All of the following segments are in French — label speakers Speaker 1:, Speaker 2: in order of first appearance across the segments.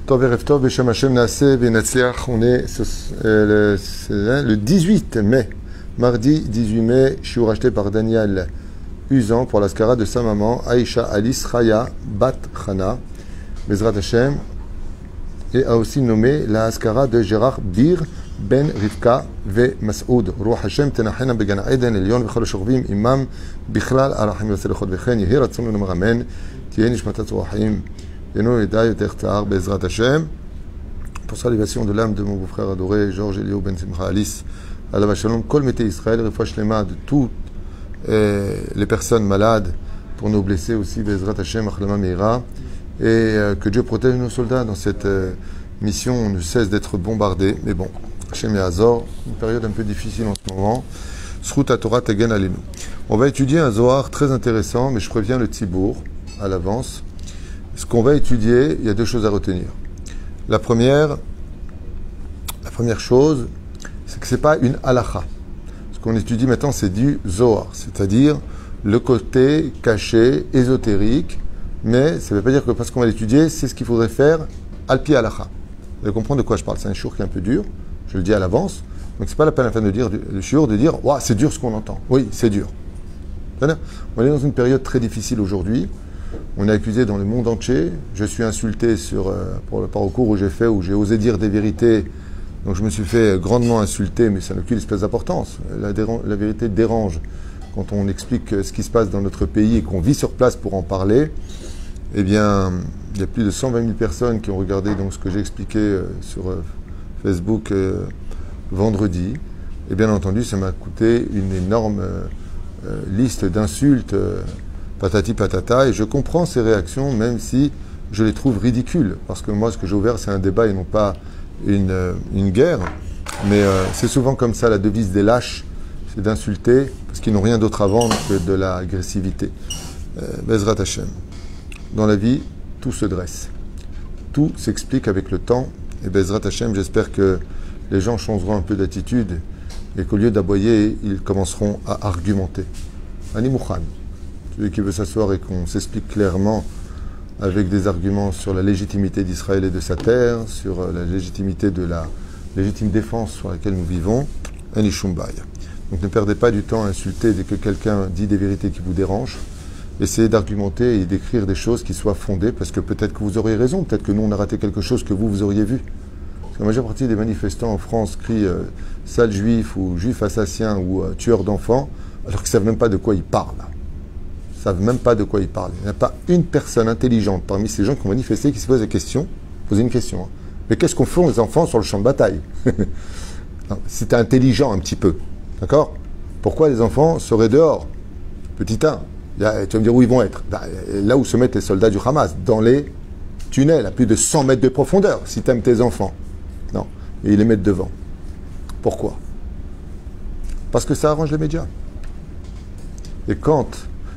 Speaker 1: Tov Erev Tov, Beshem Hashem Naaseh V'Natzliach. On est le 18 mai, mardi 18 mai, shiur acheté par Daniel Usan pour l'Askara de sa maman, Aïcha Alice Chaya Bat Chana, Bezrat Hashem, et a aussi nommé la Askara de Gérard Bir Ben Rivka Ve Masoud. Ruach Hashem Tenachena Began Eden Elyon V'chol Shorvim Imam Bichlal Arachim Yoselechot V'chen Yehi Ratzon Lomar Amen Tiye Nishmatat Ruachim Yeno Eda Yoter Tzahar Bezrat Hashem. Pour salutation de l'âme de mon beau-frère adoré Georges Elio Ben Simcha Alice Alav Shalom Kol Mete Israël Refouach Lema de toutes les personnes malades, pour nos blessés aussi Bezrat Hashem Achlama Meira, et que Dieu protège nos soldats dans cette mission. On ne cesse d'être bombardés, mais bon, Hashem Yazor, une période un peu difficile en ce moment. Srut Torah Tegen Alenu. On va étudier un Zohar très intéressant, mais je préviens le Tzibour à l'avance. Ce qu'on va étudier, il y a deux choses à retenir. La première chose, c'est que ce n'est pas une halakha. Ce qu'on étudie maintenant, c'est du Zohar, c'est-à-dire le côté caché, ésotérique, mais ça ne veut pas dire que parce qu'on va l'étudier, c'est ce qu'il faudrait faire al-pi halakha. Vous allez comprendre de quoi je parle. C'est un shiur qui est un peu dur, je le dis à l'avance, donc c'est pas la peine de dire le shiur, de dire « c'est dur ce qu'on entend ». Oui, c'est dur. On est dans une période très difficile aujourd'hui. On est accusé dans le monde entier. Je suis insulté par rapport au cours où j'ai fait, où j'ai osé dire des vérités. Donc je me suis fait grandement insulter, mais ça n'a aucune espèce d'importance. La vérité dérange. Quand on explique ce qui se passe dans notre pays et qu'on vit sur place pour en parler, eh bien, il y a plus de 120 000 personnes qui ont regardé donc, ce que j'ai expliqué sur Facebook vendredi. Et bien entendu, ça m'a coûté une énorme liste d'insultes, patati patata, et je comprends ces réactions, même si je les trouve ridicules. Parce que moi, ce que j'ai ouvert, c'est un débat et non pas une guerre, mais c'est souvent comme ça la devise des lâches, c'est d'insulter parce qu'ils n'ont rien d'autre à vendre que de l'agressivité. Bezrat Hashem. Dans la vie, tout se dresse, tout s'explique avec le temps, et Bezrat Hashem, j'espère que les gens changeront un peu d'attitude et qu'au lieu d'aboyer, ils commenceront à argumenter. Ani Mouchan, celui qui veut s'asseoir et qu'on s'explique clairement avec des arguments sur la légitimité d'Israël et de sa terre, sur la légitimité de la légitime défense sur laquelle nous vivons, un ishumbaï. Donc ne perdez pas du temps à insulter dès que quelqu'un dit des vérités qui vous dérangent. Essayez d'argumenter et d'écrire des choses qui soient fondées, parce que peut-être que vous auriez raison, peut-être que nous on a raté quelque chose que vous auriez vu. Parce que la majeure partie des manifestants en France crient sale juif ou juif assassin ou tueur d'enfants, alors qu'ils ne savent même pas de quoi ils parlent. Ils ne savent même pas de quoi ils parlent. Il n'y a pas une personne intelligente parmi ces gens qui ont manifesté qui se pose la question, poser une question. Hein. Mais qu'est-ce qu'on fait aux enfants sur le champ de bataille? C'est intelligent un petit peu. D'accord? Pourquoi les enfants seraient dehors? Petit 1. Tu vas me dire où ils vont être. Là où se mettent les soldats du Hamas, dans les tunnels à plus de 100 mètres de profondeur, si tu aimes tes enfants. Non. Et ils les mettent devant. Pourquoi? Parce que ça arrange les médias. Et quand...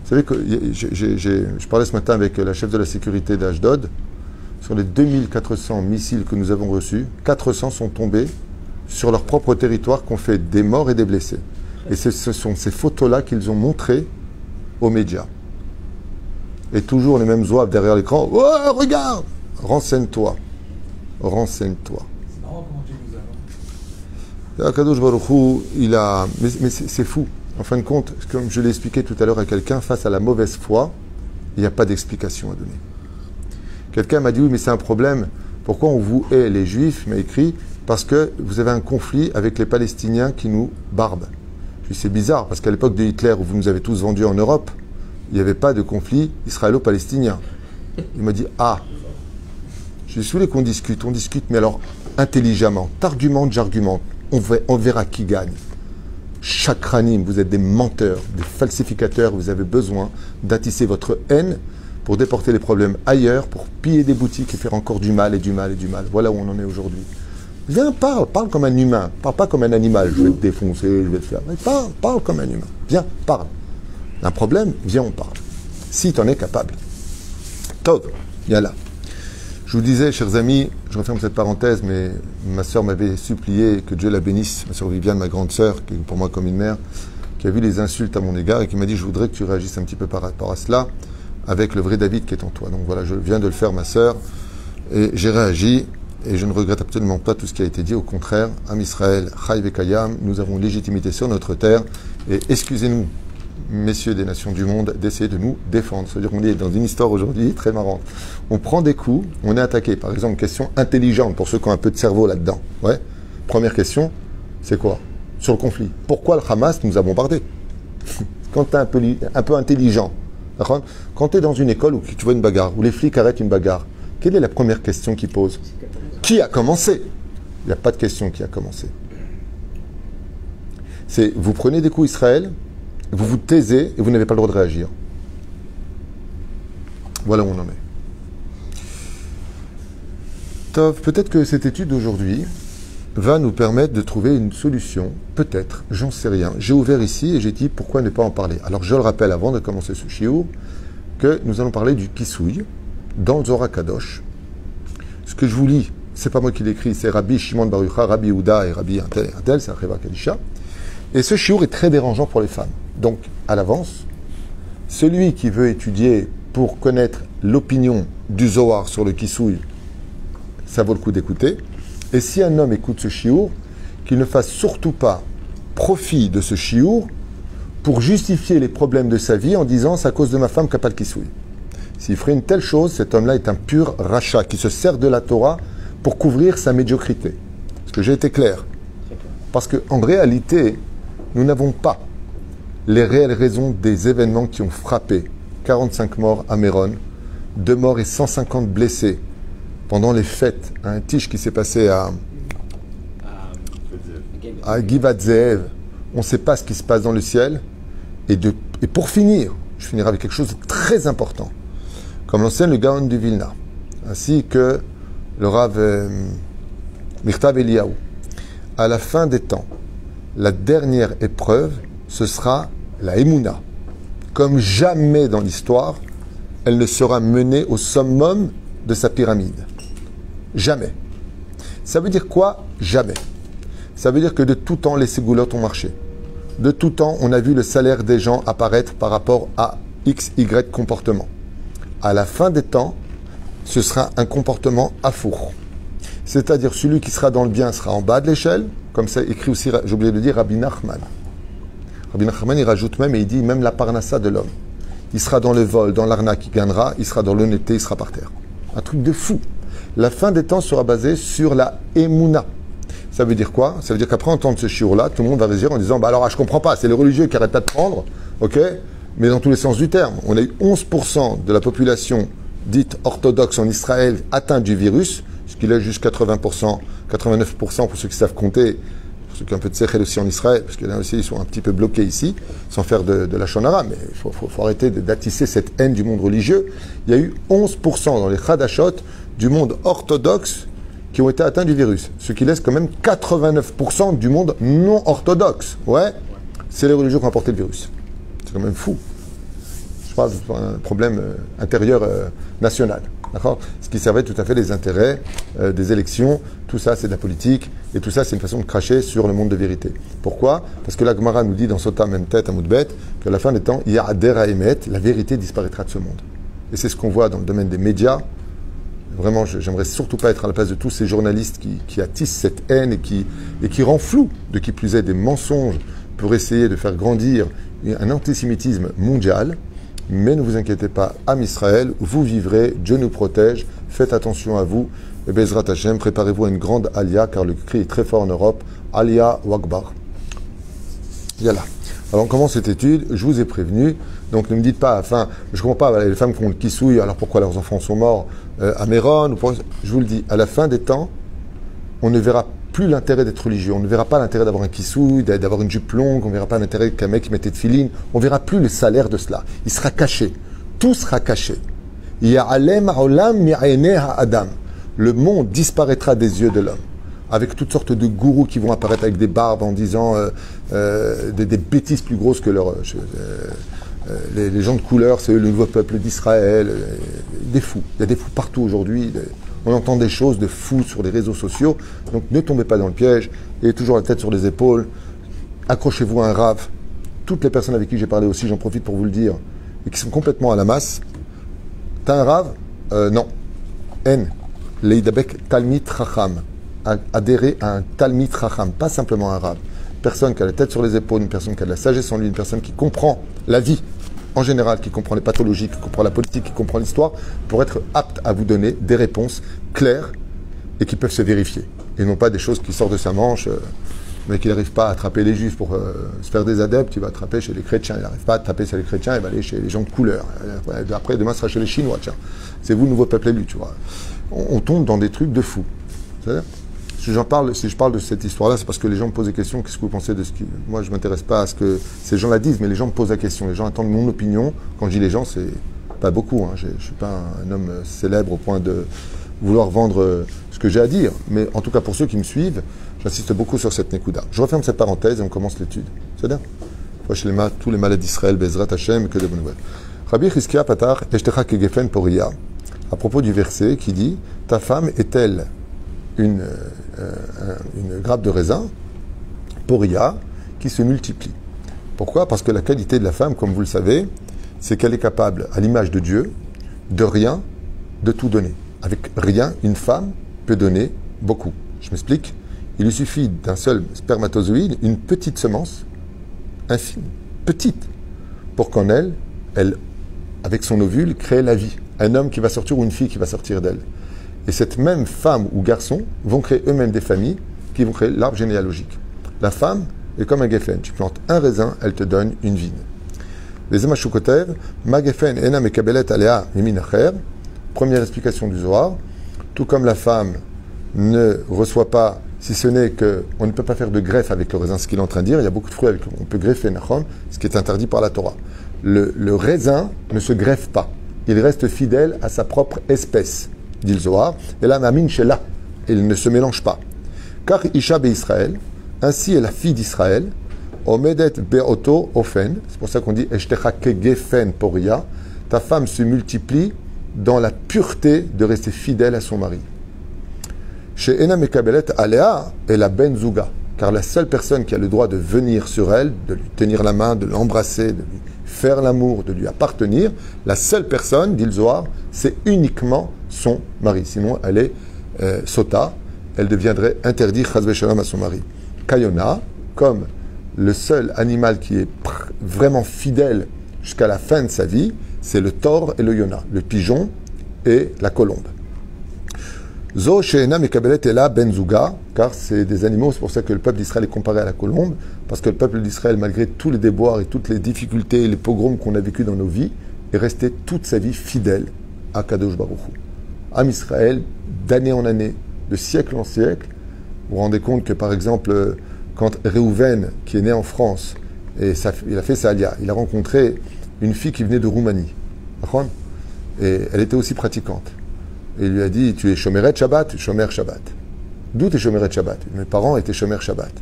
Speaker 1: Vous savez que je parlais ce matin avec la chef de la sécurité d'Ashdod. Sur les 2400 missiles que nous avons reçus, 400 sont tombés sur leur propre territoire, qu'on fait des morts et des blessés. Et ce sont ces photos-là qu'ils ont montrées aux médias. Et toujours les mêmes zouaves derrière l'écran. Oh, regarde! Renseigne-toi. Renseigne-toi.
Speaker 2: C'est marrant comment tu nous as.
Speaker 1: Akadosh Baruch Hu, mais c'est fou. En fin de compte, comme je l'ai expliqué tout à l'heure à quelqu'un, face à la mauvaise foi, il n'y a pas d'explication à donner. Quelqu'un m'a dit, oui, mais c'est un problème. Pourquoi on vous hait, les Juifs? Il m'a écrit, parce que vous avez un conflit avec les Palestiniens qui nous barbent. Je dis, c'est bizarre, parce qu'à l'époque de Hitler, où vous nous avez tous vendus en Europe, il n'y avait pas de conflit israélo-palestinien. Il m'a dit, je suis voulu qu'on discute, mais alors intelligemment, t'argumentes, j'argumente, on verra qui gagne. Chakranim, vous êtes des menteurs, des falsificateurs, vous avez besoin d'attisser votre haine pour déporter les problèmes ailleurs, pour piller des boutiques et faire encore du mal et du mal et du mal. Voilà où on en est aujourd'hui. Viens, parle comme un humain, parle pas comme un animal, je vais te défoncer, je vais te faire... Mais parle comme un humain, viens, parle. Un problème, viens, on parle. Si tu en es capable. Tov, viens là. Je vous disais, chers amis, je referme cette parenthèse, mais ma sœur m'avait supplié que Dieu la bénisse, ma sœur Viviane, ma grande sœur, qui est pour moi comme une mère, qui qui a vu les insultes à mon égard et qui m'a dit, je voudrais que tu réagisses un petit peu par rapport à cela avec le vrai David qui est en toi. Donc voilà, je viens de le faire, ma sœur, et j'ai réagi, et je ne regrette absolument pas tout ce qui a été dit. Au contraire, Am Israël, Chai Vekayam, nous avons légitimité sur notre terre, et excusez-nous, messieurs des nations du monde, d'essayer de nous défendre. C'est-à-dire qu'on est dans une histoire aujourd'hui très marrante. On prend des coups, on est attaqué. Par exemple, question intelligente pour ceux qui ont un peu de cerveau là-dedans. Ouais. Première question, c'est quoi? Sur le conflit. Pourquoi le Hamas nous a bombardés? Quand tu es un peu intelligent, quand tu es dans une école où tu vois une bagarre, où les flics arrêtent une bagarre, quelle est la première question qu'ils posent? Qui a commencé? Il n'y a pas de question qui a commencé. C'est vous prenez des coups Israël, vous vous taisez et vous n'avez pas le droit de réagir. Voilà où on en est. Tov, peut-être que cette étude d'aujourd'hui va nous permettre de trouver une solution. Peut-être, j'en sais rien. J'ai ouvert ici et j'ai dit pourquoi ne pas en parler. Alors je le rappelle avant de commencer ce shiur que nous allons parler du kisouille dans le Zohar Kadosh. Ce que je vous lis, c'est pas moi qui l'écris, c'est Rabbi Shimon Bar Yochai, Rabbi Yehuda et Rabbi Intel, c'est Acheva Kadisha. Et ce shiur est très dérangeant pour les femmes. Donc, à l'avance, celui qui veut étudier pour connaître l'opinion du Zohar sur le kisouille, ça vaut le coup d'écouter. Et si un homme écoute ce shiur, qu'il ne fasse surtout pas profit de ce shiur pour justifier les problèmes de sa vie en disant « c'est à cause de ma femme qu'a pas le kisouille ». S'il ferait une telle chose, cet homme-là est un pur rachat qui se sert de la Torah pour couvrir sa médiocrité. Est-ce que j'ai été clair? Parce qu'en réalité, nous n'avons pas les réelles raisons des événements qui ont frappé 45 morts à Méron, 2 morts et 150 blessés pendant les fêtes, un tiche qui s'est passé à Givat Ze'ev. On ne sait pas ce qui se passe dans le ciel. Et pour finir, je finirai avec quelque chose de très important. Comme l'enseigne le Gaon du Vilna, ainsi que le Rav Mirtav Eliyahu. À la fin des temps, la dernière épreuve, ce sera la Emouna. Comme jamais dans l'histoire, elle ne sera menée au summum de sa pyramide. Jamais. Ça veut dire quoi? Jamais. Ça veut dire que de tout temps, les ségoulottes ont marché. De tout temps, on a vu le salaire des gens apparaître par rapport à X, Y comportement. À la fin des temps, ce sera un comportement afour. C'est-à-dire celui qui sera dans le bien sera en bas de l'échelle, comme ça écrit aussi, j'ai oublié de dire, Rabbi Nachman. Rabbi Nachman, il rajoute même, et il dit même la parnassa de l'homme. Il sera dans le vol, dans l'arnaque, il gagnera, il sera dans l'honnêteté, il sera par terre. Un truc de fou. La fin des temps sera basée sur la Emouna. Ça veut dire quoi? Ça veut dire qu'après entendre ce shiur-là, tout le monde va réagir en disant, bah alors, je comprends pas, c'est les religieux qui arrêtent pas de prendre, ok? Mais dans tous les sens du terme. On a eu 11% de la population dite orthodoxe en Israël atteinte du virus, ce qui laisse juste 80%, 89% pour ceux qui savent compter, pour ceux qui ont un peu de sechel aussi en Israël, parce que là aussi ils sont un petit peu bloqués ici, sans faire de la shonara, mais il faut arrêter d'attisser cette haine du monde religieux. Il y a eu 11% dans les chadashot du monde orthodoxe qui ont été atteints du virus, ce qui laisse quand même 89% du monde non orthodoxe. Ouais, c'est les religieux qui ont apporté le virus. C'est quand même fou. Je parle d'un problème intérieur national. D'accord? Ce qui servait tout à fait des intérêts des élections. Tout ça, c'est de la politique. Et tout ça, c'est une façon de cracher sur le monde de vérité. Pourquoi? Parce que la Gemara nous dit dans Sota Mentet, Amoudbet, qu'à la fin des temps, il y a Adera Emet, la vérité disparaîtra de ce monde. Et c'est ce qu'on voit dans le domaine des médias. Vraiment, j'aimerais surtout pas être à la place de tous ces journalistes qui attissent cette haine et qui rend flou, de qui plus est des mensonges, pour essayer de faire grandir un antisémitisme mondial. Mais ne vous inquiétez pas, Am Israël, vous vivrez, Dieu nous protège, faites attention à vous, et Bezrat Hashem, préparez-vous à une grande alia, car le cri est très fort en Europe, Alia Wakbar. Yallah. Alors on commence cette étude, je vous ai prévenu, donc ne me dites pas, enfin, je ne comprends pas, les femmes qui ont le kissouille, alors pourquoi leurs enfants sont morts à Méron, je vous le dis, à la fin des temps, on ne verra plus l'intérêt d'être religieux, on ne verra pas l'intérêt d'avoir un kissouille, d'avoir une jupe longue, on ne verra pas l'intérêt qu'un mec qui mettait de filine, on ne verra plus le salaire de cela, il sera caché, tout sera caché. Ya'alem ha'olam mi'aynei ha'adam, le monde disparaîtra des yeux de l'homme, avec toutes sortes de gourous qui vont apparaître avec des barbes en disant des bêtises plus grosses que leur... les gens de couleur, c'est eux le nouveau peuple d'Israël, des fous, il y a des fous partout aujourd'hui, on entend des choses de fous sur les réseaux sociaux, donc ne tombez pas dans le piège, ayez toujours la tête sur les épaules, accrochez-vous à un rave, toutes les personnes avec qui j'ai parlé aussi, j'en profite pour vous le dire, et qui sont complètement à la masse. T'as un rave? Non. N. Leidabek Talmid Chacham. Adhérer à un Talmid Chacham, pas simplement un rave. Personne qui a la tête sur les épaules, une personne qui a de la sagesse en lui, une personne qui comprend la vie en général, qui comprend les pathologies, qui comprend la politique, qui comprend l'histoire, pour être apte à vous donner des réponses claires et qui peuvent se vérifier. Et non pas des choses qui sortent de sa manche, mais qu'il n'arrive pas à attraper les juifs pour se faire des adeptes, il va attraper chez les chrétiens. Il n'arrive pas à attraper chez les chrétiens, il va aller chez les gens de couleur. Après, demain, ce sera chez les Chinois, tiens. C'est vous, le nouveau peuple élu, tu vois. On tombe dans des trucs de fous. C'est-à-dire, si je parle de cette histoire-là, c'est parce que les gens me posent des questions. Qu'est-ce que vous pensez de ce qui... Moi, je ne m'intéresse pas à ce que ces gens la disent, mais les gens me posent la question. Les gens attendent mon opinion. Quand je dis les gens, c'est pas beaucoup. Hein. Je ne suis pas un homme célèbre au point de vouloir vendre ce que j'ai à dire. Mais en tout cas, pour ceux qui me suivent, j'insiste beaucoup sur cette Nekuda. Je referme cette parenthèse et on commence l'étude. C'est-à-dire, tous les malades d'Israël, Bezrat Hashem, que de bonnes nouvelles. Rabbi Chizkia Patar, Eshtecha Kegefen Poria, à propos du verset qui dit, ta femme est-elle une grappe de raisin, Poria, qui se multiplie. Pourquoi? Parce que la qualité de la femme, comme vous le savez, c'est qu'elle est capable, à l'image de Dieu, de rien, de tout donner. Avec rien, une femme peut donner beaucoup. Je m'explique. Il lui suffit d'un seul spermatozoïde, une petite semence, infime, petite, pour qu'en elle, avec son ovule, crée la vie. Un homme qui va sortir ou une fille qui va sortir d'elle. Et cette même femme ou garçon vont créer eux-mêmes des familles qui vont créer l'arbre généalogique. La femme est comme un geffen. Tu plantes un raisin, elle te donne une vigne. Les Amashukotev, ma geffen ena mekabelet alea mimin acher. Première explication du Zohar. Tout comme la femme ne reçoit pas, si ce n'est qu'on ne peut pas faire de greffe avec le raisin, ce qu'il est en train de dire. Il y a beaucoup de fruits avec on peut greffer nachon, ce qui est interdit par la Torah. Le raisin ne se greffe pas. Il reste fidèle à sa propre espèce, dit le Zohar. Et là, Mamin Shelah, il ne se mélange pas. Car Isha Israël, ainsi est la fille d'Israël, Omedet Beoto Ofen, c'est pour ça qu'on dit Eshtecha Kegefen Poria, ta femme se multiplie dans la pureté de rester fidèle à son mari. Chez Ena Mekabelet Alea est la Benzuga, car la seule personne qui a le droit de venir sur elle, de lui tenir la main, de l'embrasser, de lui faire l'amour, de lui appartenir, la seule personne, dit le Zohar, c'est uniquement son mari. Sinon, elle est sota, elle deviendrait interdite chas v'shalom à son mari. Kayona, comme le seul animal qui est vraiment fidèle jusqu'à la fin de sa vie, c'est le tord et le yona, le pigeon et la colombe. Zo she'ena mekabelet ela benzuga, car c'est des animaux, c'est pour ça que le peuple d'Israël est comparé à la colombe, parce que le peuple d'Israël, malgré tous les déboires et toutes les difficultés et les pogroms qu'on a vécu dans nos vies, est resté toute sa vie fidèle à Kadosh Baruch Hu. Am Israël, d'année en année, de siècle en siècle, vous vous rendez compte que par exemple, quand Réhouven, qui est né en France, et il a fait sa alia, il a rencontré une fille qui venait de Roumanie, et elle était aussi pratiquante. Et il lui a dit, tu es Shomeret Shabbat, Shomer Shabbat. D'où tu es Shomeret Shabbat? Mes parents étaient Shomer Shabbat.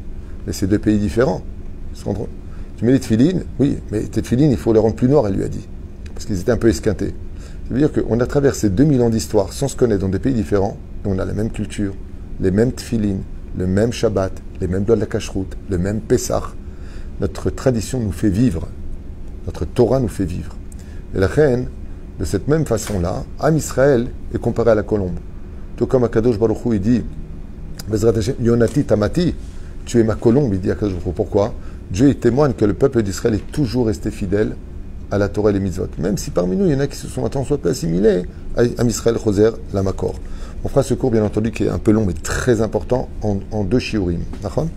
Speaker 1: Mais c'est deux pays différents. Tu mets les tefilines? Oui, mais tes tefilines, il faut les rendre plus noirs, elle lui a dit. Parce qu'ils étaient un peu esquintés. Ça veut dire qu'on a traversé 2000 ans d'histoire sans se connaître dans des pays différents, et on a la même culture, les mêmes tefilines, le même Shabbat, les mêmes lois de la cacheroute, le même Pessah. Notre tradition nous fait vivre. Notre Torah nous fait vivre. Et la reine, de cette même façon-là, Am Israël est comparé à la colombe. Tout comme Akadosh Baruch Hu, il dit, Bezrat Hashem, Yonati Tamati, tu es ma colombe, il dit à Akadosh Baruch Hu. Pourquoi? Dieu il témoigne que le peuple d'Israël est toujours resté fidèle à la Torah et les mitzvot. Même si parmi nous, il y en a qui se sont tant soit peu assimilés à Am Israël, Choser, la Makor. On fera ce cours, bien entendu, qui est un peu long, mais très important, en deux shiurim. D'accord?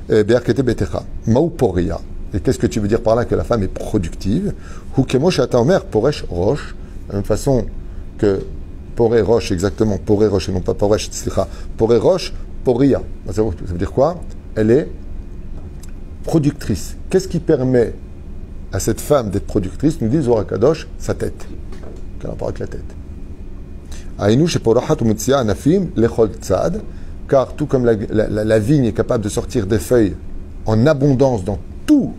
Speaker 1: Be'arkete betecha. Ma'u poria. Et qu'est-ce que tu veux dire par là que la femme est productive? Ou kemosh ataomer poresh roche, de la même façon que poré roche, exactement, poré roche et non pas poresh, poré roche, poria. Ça veut dire quoi? Elle est productrice. Qu'est-ce qui permet à cette femme d'être productrice? Nous dit Zohar Kadosh, sa tête. Quel rapport avec la tête? Aïnou chez porachat ou mutzia anafim lechol tzad, car tout comme la vigne est capable de sortir des feuilles en abondance dans tous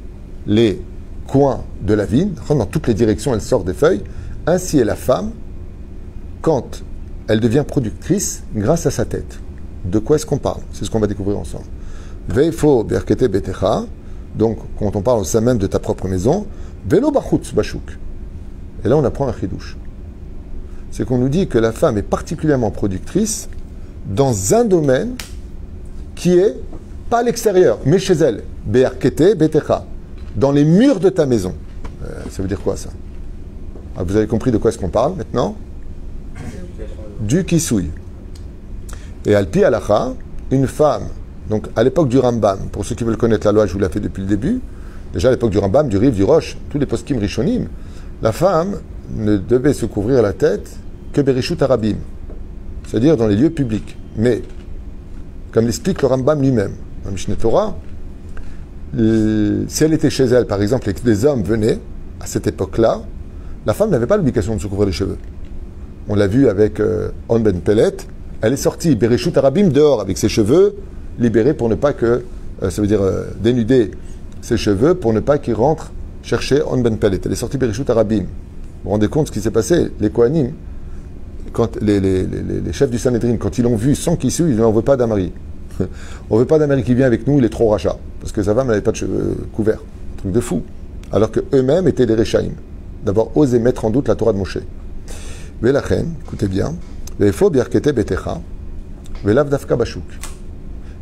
Speaker 1: les coins de la vigne, dans toutes les directions, elle sort des feuilles. Ainsi est la femme quand elle devient productrice grâce à sa tête. De quoi est-ce qu'on parle? C'est ce qu'on va découvrir ensemble. Veifo berkete betecha, Donc, quand on parle au sein même de ta propre maison, Velo bachutz bachouk. Et là, on apprend un chidouche. C'est qu'on nous dit que la femme est particulièrement productrice dans un domaine qui est pas à l'extérieur, mais chez elle. Be'arkete betecha. Dans les murs de ta maison. Ça veut dire quoi, ça? Ah, vous avez compris de quoi est-ce qu'on parle maintenant? Du kisouille. Et Alpi Halacha, une femme, donc à l'époque du Rambam, pour ceux qui veulent connaître la loi, je vous l'ai fait depuis le début, déjà à l'époque du Rambam, du Riv, du Roche, tous les poskim rishonim, la femme ne devait se couvrir la tête que Bereshut Arabim, c'est-à-dire dans les lieux publics. Mais, comme l'explique le Rambam lui-même, dans Mishneh Torah, si elle était chez elle, par exemple, et que des hommes venaient, à cette époque-là, la femme n'avait pas l'obligation de se couvrir les cheveux. On l'a vu avec On Ben Pellet, elle est sortie, Bereshut Arabim, dehors, avec ses cheveux libérés pour ne pas que, ça veut dire dénuder ses cheveux, pour ne pas qu'il rentre chercher On Ben Pellet. Elle est sortie Bereshut Arabim. Vous vous rendez compte de ce qui s'est passé? Les Kohanim, quand les chefs du Sanhedrin, quand ils l'ont vu sans kissou, ils disent on ne veut pas d'un mari. On ne veut pas d'un mari qui vient avec nous, il est trop rachat. Parce que sa femme n'avait pas de cheveux couverts. Un truc de fou. Alors qu'eux-mêmes étaient des Rechaïm. D'avoir osé mettre en doute la Torah de Moshe. Velachen, écoutez bien,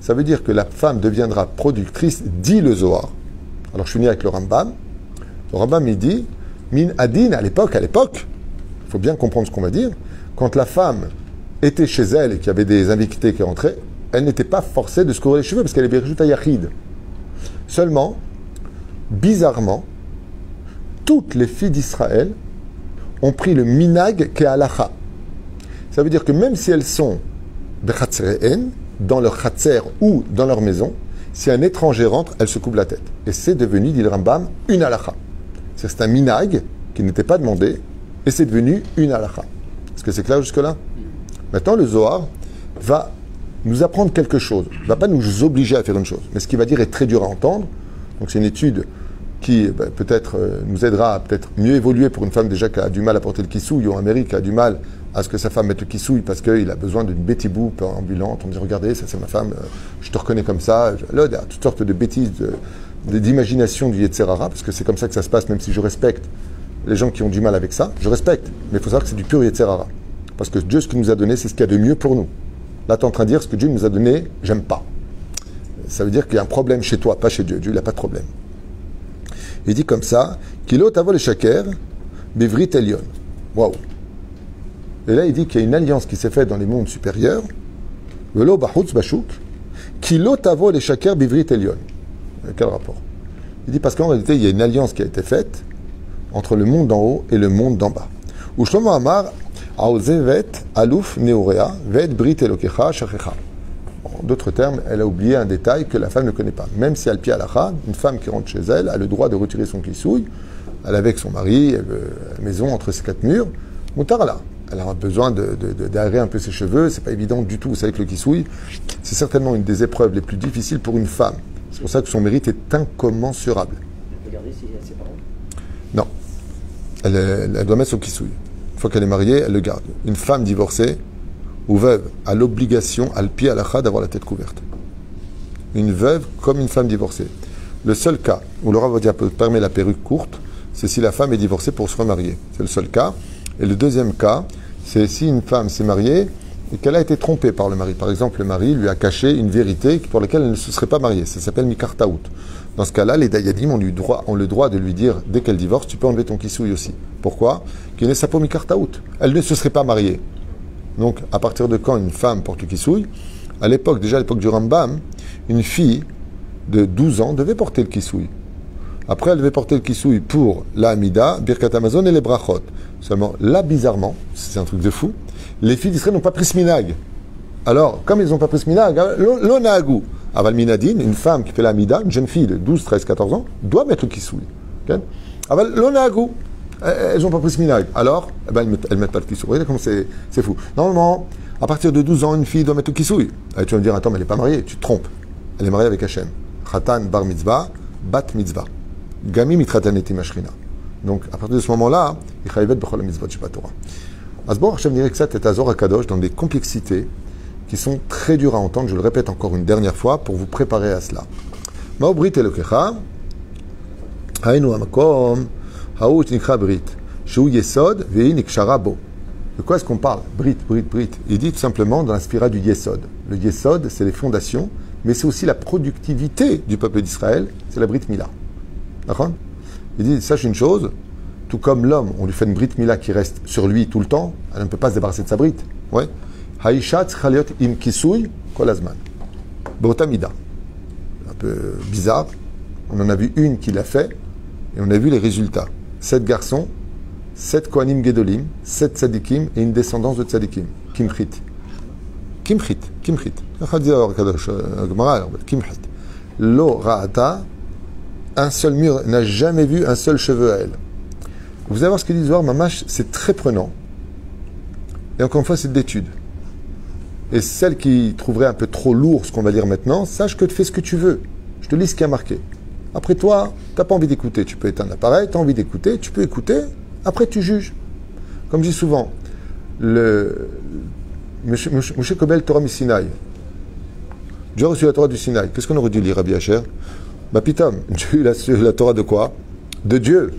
Speaker 1: ça veut dire que la femme deviendra productrice, dit le Zohar. Alors je finis avec le Rambam. Le Rambam il dit, min adin, à l'époque, il faut bien comprendre ce qu'on va dire, quand la femme était chez elle et qu'il y avait des invités qui rentraient, elle n'était pas forcée de se couvrir les cheveux parce qu'elle est Bereshut Hayachid. Seulement, bizarrement, toutes les filles d'Israël ont pris le minag qui est halacha. Ça veut dire que même si elles sont dans leur chatzer ou dans leur maison, si un étranger rentre, elles se couvrent la tête. Et c'est devenu, dit le Rambam, une halacha. C'est un minag qui n'était pas demandé et c'est devenu une halacha. Est-ce que c'est clair jusque-là? Maintenant, le Zohar va nous apprendre quelque chose. Il ne va pas nous obliger à faire une chose. Mais ce qu'il va dire est très dur à entendre. Donc c'est une étude qui peut-être nous aidera à peut-être mieux évoluer pour une femme déjà qui a du mal à porter le kissouille, ou un mari qui a du mal à ce que sa femme mette le kissouille parce qu'il a besoin d'une Betty Boop ambulante. On dit regardez, ça c'est ma femme, je te reconnais comme ça. Là, il y a toutes sortes de bêtises, d'imagination du Yetzer Hara, parce que c'est comme ça que ça se passe, même si je respecte les gens qui ont du mal avec ça. Je respecte, mais il faut savoir que c'est du pur Yetzer Hara. Parce que Dieu, ce qu'il nous a donné, c'est ce qu'il y a de mieux pour nous. Là, tu es en train de dire ce que Dieu nous a donné, j'aime pas. Ça veut dire qu'il y a un problème chez toi, pas chez Dieu. Dieu, il n'a pas de problème. Il dit comme ça, Kilo tavo le shaker, bivrit elion. Waouh. Et là, il dit qu'il y a une alliance qui s'est faite dans les mondes supérieurs. Velo bachutz bachouk. Kilo tavo le shaker, bivrit elion. Quel rapport? Il dit parce qu'en réalité, il y a une alliance qui a été faite entre le monde d'en haut et le monde d'en bas. Où Shlomo Amar, Aozevet, Alouf, Neorea, Vet, Brit, Elokecha, Shachecha. En d'autres termes, elle a oublié un détail que la femme ne connaît pas. Même si Alpi Halacha, une femme qui rentre chez elle a le droit de retirer son kissouille, elle est avec son mari, elle veut la maison entre ses quatre murs, Moutarala. Elle a besoin d'aérer un peu ses cheveux, c'est pas évident du tout. Vous savez que le kissouille, c'est certainement une des épreuves les plus difficiles pour une femme. C'est pour ça que son mérite est incommensurable.
Speaker 3: Elle peut garder ses parents?
Speaker 1: Non. Elle doit mettre son kissouille. Une fois qu'elle est mariée, elle le garde. Une femme divorcée ou veuve a l'obligation, al pi halacha, d'avoir la tête couverte. Une veuve comme une femme divorcée. Le seul cas où le Rav permet la perruque courte, c'est si la femme est divorcée pour se remarier. C'est le seul cas. Et le deuxième cas, c'est si une femme s'est mariée et qu'elle a été trompée par le mari. Par exemple, le mari lui a caché une vérité pour laquelle elle ne se serait pas mariée. Ça s'appelle mikartaout. Dans ce cas-là, les dayadim ont le droit de lui dire, dès qu'elle divorce, tu peux enlever ton kissouille aussi. Pourquoi? Qu'il n'est pas mikartaout. Elle ne se serait pas mariée. Donc, à partir de quand une femme porte le kissouille? À l'époque, déjà à l'époque du Rambam, une fille de 12 ans devait porter le kissouille. Après, elle devait porter le kissouille pour la Hamida, Birkat Amazon et les brachot. Seulement, là, bizarrement, c'est un truc de fou, les filles d'Israël n'ont pas pris ce minag. Alors, comme ils n'ont pas pris ce minag, l'onagou, aval minadine, une femme qui fait la Hamida, une jeune fille de 12, 13, 14 ans, doit mettre le kissouille. Okay? Aval l'onagou, elles n'ont pas pris ce minag. Alors, elles ne mettent pas le kissouille. Vous voyez comment c'est fou. Normalement, à partir de 12 ans, une fille doit mettre le kissouille. Et tu vas me dire, attends, mais elle n'est pas mariée, tu te trompes. Elle est mariée avec Hachem. Khatan bar mitzvah, bat mitzvah. Gami mitrataneti mashrina. Donc, à partir de ce moment-là, il chayivet b'chol mitzvot shebat Torah. Asbor Hachem dirait que ça, c'est Azor Akadosh dans des complexités qui sont très dures à entendre. Je le répète encore une dernière fois pour vous préparer à cela. Ma'obrit elokecha, היינו המקום, ההוא שנקרא ברית, שהוא יסוד והיא נקשרה בו. De quoi est-ce qu'on parle? Brit. Il dit tout simplement dans la spirale du Yesod. Le Yesod, c'est les fondations, mais c'est aussi la productivité du peuple d'Israël, c'est la Brit Mila. D'accord? Il dit, sache une chose, tout comme l'homme, on lui fait une Brit Mila qui reste sur lui tout le temps, elle ne peut pas se débarrasser de sa Brit. Ouais. Haïcha tzchaliot im kisui kol azman. Botamida. Un peu bizarre. On en a vu une qui l'a fait, et on a vu les résultats. 7 garçons, 7 Kohanim Gedolim, 7 Tzadikim et une descendance de Tzadikim. Kimchit. Lo Ra'ata, un seul mur n'a jamais vu un seul cheveu à elle. Vous allez voir ce que dit Zohar Mamash, c'est très prenant. Et encore une fois, c'est de l'étude. Et celle qui trouverait un peu trop lourd ce qu'on va lire maintenant, sache que tu fais ce que tu veux. Je te lis ce qui a marqué. Après toi, tu n'as pas envie d'écouter, tu peux éteindre l'appareil, tu as envie d'écouter, tu peux écouter. Après, tu juges. Comme je dis souvent, Moshe Kobel Torah du Sinaï. Dieu a reçu la Torah du Sinaï. Qu'est-ce qu'on aurait dû lire, Rabbi Asher? Bah, pitam, Dieu a reçu la Torah de quoi? De Dieu.